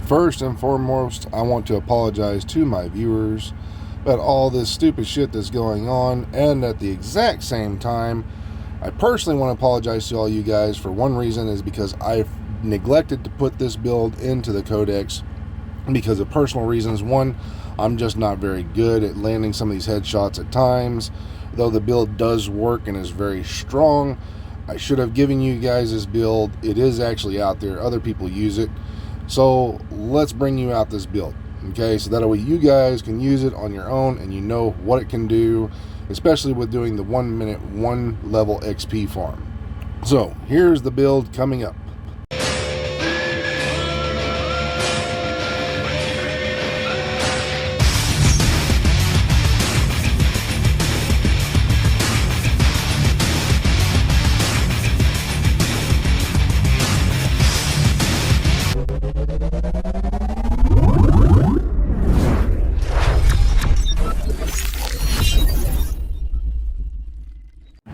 First and foremost, I want to apologize to my viewers about all this stupid shit that's going on, and at the exact same time, I personally want to apologize to all you guys for one reason, is because I've neglected to put this build into the codex because of personal reasons. One, I'm just not very good at landing some of these headshots at times. Though the build does work and is very strong, I should have given you guys this build. It is actually out there. Other people use it. So let's bring you out this build. Okay, so that way you guys can use it on your own and you know what it can do, especially with doing the 1 minute 1 level XP farm. So here's the build coming up.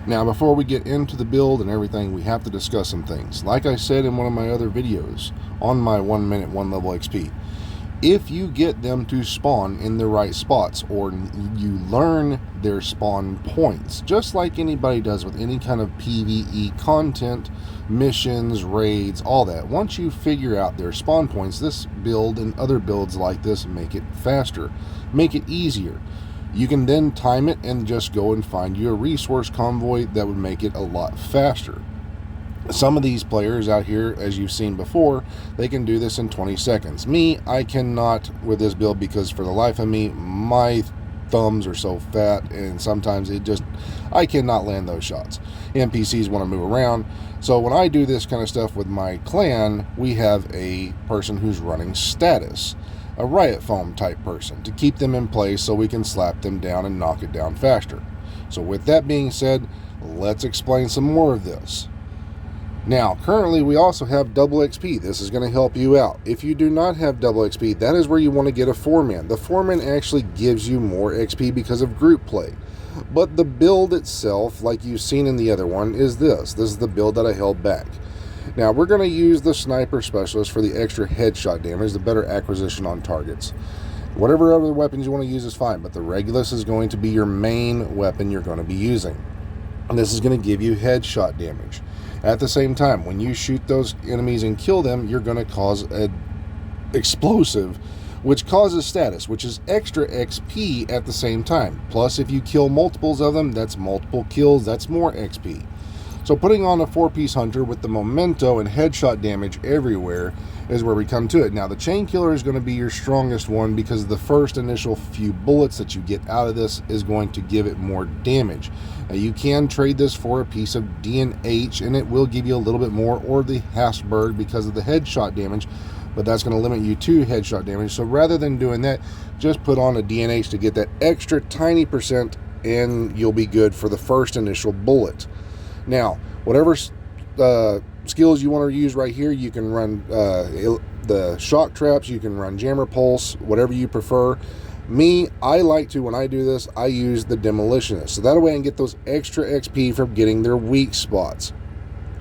Now, before we get into the build and everything, we have to discuss some things. Like I said in one of my other videos on my 1 minute 1 level XP, if you get them to spawn in the right spots, or you learn their spawn points, just like anybody does with any kind of PvE content, missions, raids, all that. Once you figure out their spawn points, this build and other builds like this make it faster, make it easier. You can then time it and just go and find you a resource convoy that would make it a lot faster. Some of these players out here, as you've seen before, they can do this in 20 seconds. Me, I cannot with this build because for the life of me, my thumbs are so fat and sometimes I cannot land those shots. NPCs want to move around. So when I do this kind of stuff with my clan, we have a person who's running status, a riot foam type person, to keep them in place so we can slap them down and knock it down faster. So with that being said, let's explain some more of this. Now, currently we also have double XP. This is going to help you out. If you do not have double XP, that is where you want to get a 4-man. The 4-man actually gives you more XP because of group play. But the build itself, like you've seen in the other one, is this. This is the build that I held back. Now, we're going to use the sniper specialist for the extra headshot damage, the better acquisition on targets. Whatever other weapons you want to use is fine, but the Regulus is going to be your main weapon you're going to be using. And this is going to give you headshot damage. At the same time, when you shoot those enemies and kill them, you're going to cause an explosive, which causes status, which is extra XP at the same time. Plus, if you kill multiples of them, that's multiple kills, that's more XP. So putting on a 4-piece hunter with the memento and headshot damage everywhere is where we come to it. Now, the chain killer is going to be your strongest one because the first initial few bullets that you get out of this is going to give it more damage. Now, you can trade this for a piece of DNH and it will give you a little bit more, or the Hasberg because of the headshot damage, but that's going to limit you to headshot damage. So rather than doing that, just put on a DNH to get that extra tiny percent and you'll be good for the first initial bullet. Now, whatever skills you want to use right here, you can run the shock traps, you can run jammer pulse, whatever you prefer. Me, I like to, when I do this, I use the demolitionist. So that way I can get those extra XP from getting their weak spots.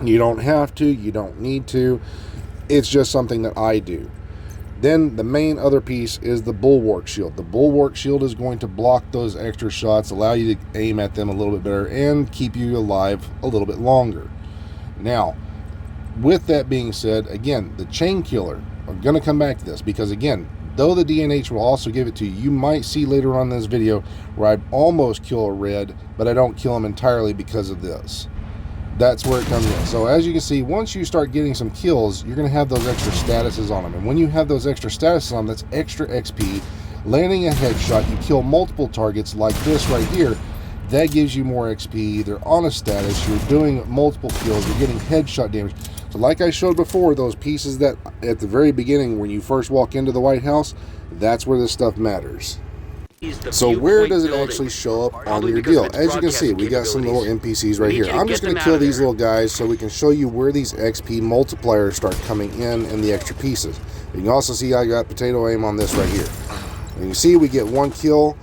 You don't have to, you don't need to. It's just something that I do. Then the main other piece is the bulwark shield. The bulwark shield is going to block those extra shots, allow you to aim at them a little bit better, and keep you alive a little bit longer. Now, with that being said, again, the chain killer, I'm going to come back to this because, again, though the DNH will also give it to you, you might see later on in this video where I almost kill a red, but I don't kill him entirely because of this. That's where it comes in. So as you can see, once you start getting some kills, you're going to have those extra statuses on them. And when you have those extra statuses on them, that's extra XP. Landing a headshot, you kill multiple targets like this right here. That gives you more XP. They're on a status. You're doing multiple kills. You're getting headshot damage. So like I showed before, those pieces that at the very beginning when you first walk into the White House, that's where this stuff matters. So where does it actually show up on your deal? As you can see, we got some little NPCs right here. I'm just going to kill these little guys so we can show you where these XP multipliers start coming in and the extra pieces. You can also see I got potato aim on this right here. And you see we get one kill,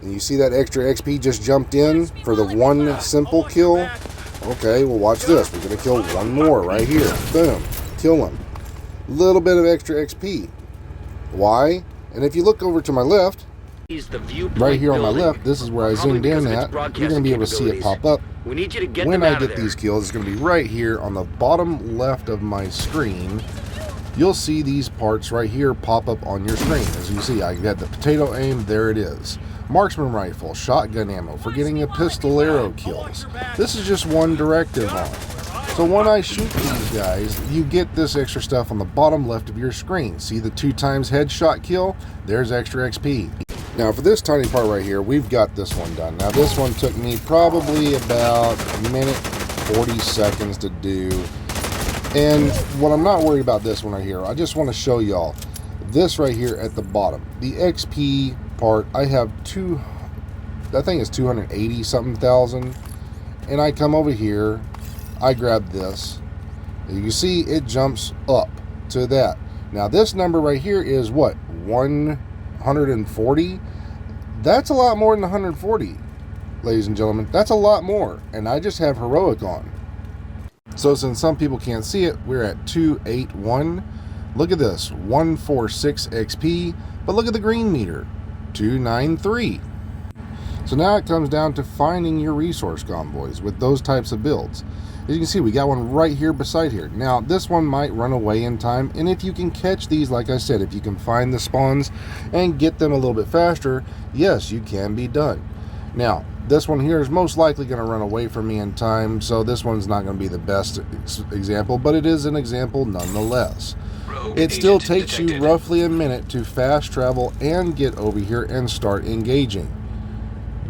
and you see that extra XP just jumped in for the one simple kill. Okay, well watch this. We're going to kill one more right here. Boom. Kill him. Little bit of extra XP. Why? And if you look over to my left, right here on my left, this is where I zoomed in at. You're going to be able to see it pop up. When I get these kills, it's going to be right here on the bottom left of my screen. You'll see these parts right here pop up on your screen. As you see, I got the potato aim, there it is. Marksman rifle, shotgun ammo for getting a pistolero kills. This is just one directive on it. So when I shoot these guys, you get this extra stuff on the bottom left of your screen. See the 2 times headshot kill? There's extra XP. Now for this tiny part right here, we've got this one done. Now this one took me probably about a minute 40 seconds to do. And what I'm not worried about this one right here, I just want to show y'all this right here at the bottom. The XP part, I have I think it's 280 something thousand. And I come over here, I grab this. You can see it jumps up to that. Now this number right here is what? 140? That's a lot more than 140, ladies and gentlemen. That's a lot more. And I just have heroic on. So since some people can't see it, we're at 281. Look at this, 146 XP, but look at the green meter, 293. So now it comes down to finding your resource convoys with those types of builds. As you can see, we got one right here beside here. Now this one might run away in time, and if you can catch these, like I said, if you can find the spawns and get them a little bit faster, yes, you can be done. Now this one here is most likely going to run away from me in time, so this one's not going to be the best example, but it is an example nonetheless. It still takes you roughly a minute to fast travel and get over here and start engaging.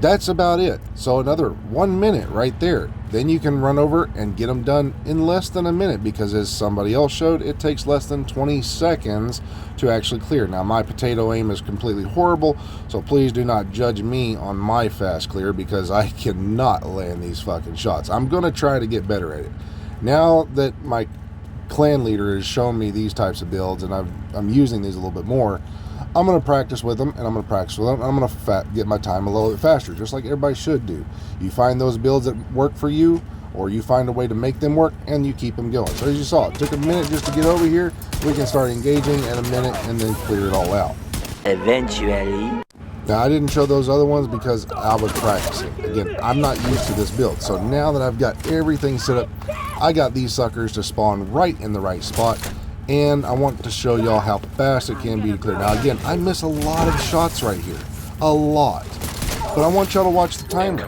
That's about it. So another 1 minute right there. Then you can run over and get them done in less than a minute, because as somebody else showed, it takes less than 20 seconds to actually clear. Now my potato aim is completely horrible, so please do not judge me on my fast clear, because I cannot land these fucking shots. I'm going to try to get better at it. Now that my clan leader has shown me these types of builds and I'm using these a little bit more, I'm going to practice with them, and I'm going to practice with them, and I'm going to get my time a little bit faster, just like everybody should do. You find those builds that work for you, or you find a way to make them work, and you keep them going. So as you saw, it took a minute just to get over here. We can start engaging in a minute and then clear it all out. Eventually. Now I didn't show those other ones because I was practicing. Again, I'm not used to this build. So now that I've got everything set up, I got these suckers to spawn right in the right spot. And I want to show y'all how fast it can be to clear. Now again, I miss a lot of shots right here. A lot. But I want y'all to watch the timer.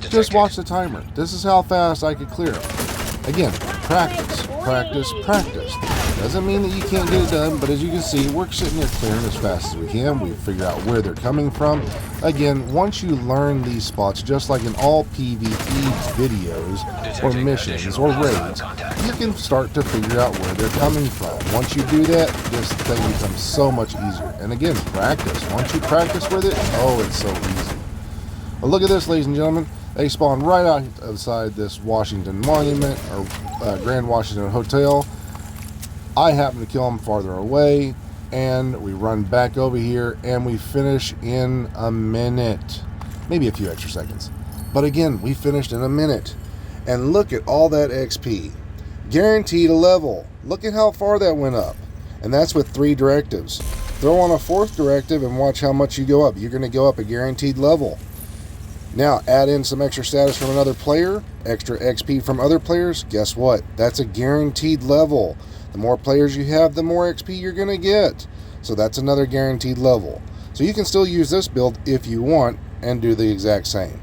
Just watch the timer. This is how fast I could clear them. Again, practice, practice, practice. Doesn't mean that you can't get it done, but as you can see, we're sitting here clearing as fast as we can. We figure out where they're coming from. Again, once you learn these spots, just like in all PvE videos or missions or raids, you can start to figure out where they're coming from. Once you do that, this thing becomes so much easier. And again, practice. Once you practice with it, oh, it's so easy. Well, look at this, ladies and gentlemen. They spawn right outside this Washington Monument or Grand Washington Hotel. I happen to kill them farther away, and we run back over here, and we finish in a minute. Maybe a few extra seconds. But again, we finished in a minute. And look at all that XP. Guaranteed a level. Look at how far that went up. And that's with 3 directives. Throw on a 4th directive and watch how much you go up. You're going to go up a guaranteed level. Now, add in some extra status from another player, extra XP from other players. Guess what? That's a guaranteed level. The more players you have, the more XP you're going to get. So that's another guaranteed level. So you can still use this build if you want and do the exact same.